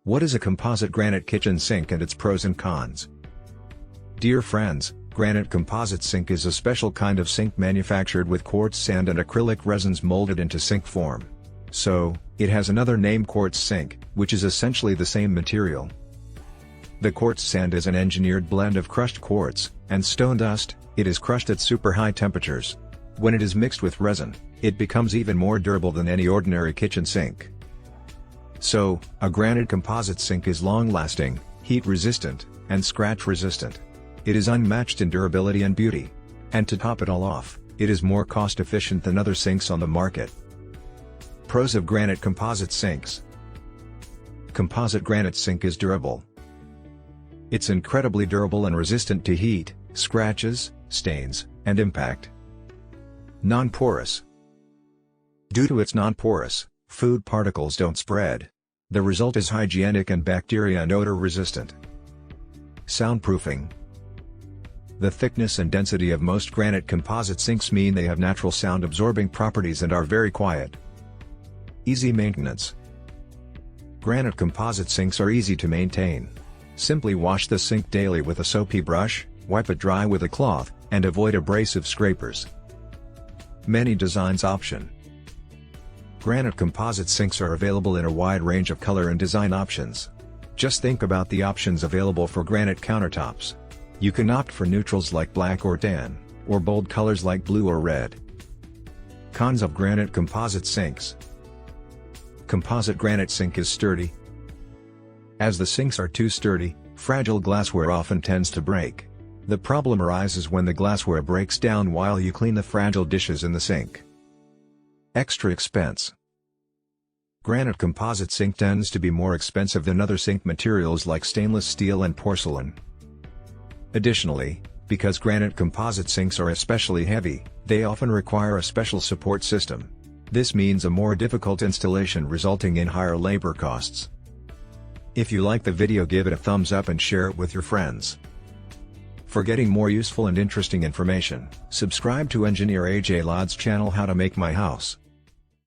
What is a composite granite kitchen sink and its pros and cons? Dear friends, granite composite sink is a special kind of sink manufactured with quartz sand and acrylic resins molded into sink form. So, it has another name, quartz sink, which is essentially the same material. The quartz sand is an engineered blend of crushed quartz and stone dust. It is crushed at super high temperatures. When it is mixed with resin, it becomes even more durable than any ordinary kitchen sink. So, a granite composite sink is long-lasting, heat-resistant, and scratch-resistant. It is unmatched in durability and beauty. And to top it all off, it is more cost-efficient than other sinks on the market. Pros of granite composite sinks. Composite granite sink is durable. It's incredibly durable and resistant to heat, scratches, stains, and impact. Non-porous. Due to its non-porous, food particles don't spread. The result is hygienic and bacteria and odor resistant. Soundproofing. The thickness and density of most granite composite sinks mean they have natural sound absorbing properties and are very quiet. Easy maintenance. Granite composite sinks are easy to maintain. Simply wash the sink daily with a soapy brush, wipe it dry with a cloth, and avoid abrasive scrapers. Many designs option. Granite composite sinks are available in a wide range of color and design options. Just think about the options available for granite countertops. You can opt for neutrals like black or tan, or bold colors like blue or red. Cons of granite composite sinks. Composite granite sink is sturdy. As the sinks are too sturdy, fragile glassware often tends to break. The problem arises when the glassware breaks down while you clean the fragile dishes in the sink. Extra expense. Granite composite sink tends to be more expensive than other sink materials like stainless steel and porcelain. Additionally, because granite composite sinks are especially heavy, they often require a special support system. This means a more difficult installation, resulting in higher labor costs. If you like the video, give it a thumbs up and share it with your friends. For getting more useful and interesting information, subscribe to Engineer AJ Ladd's channel How to Make My House.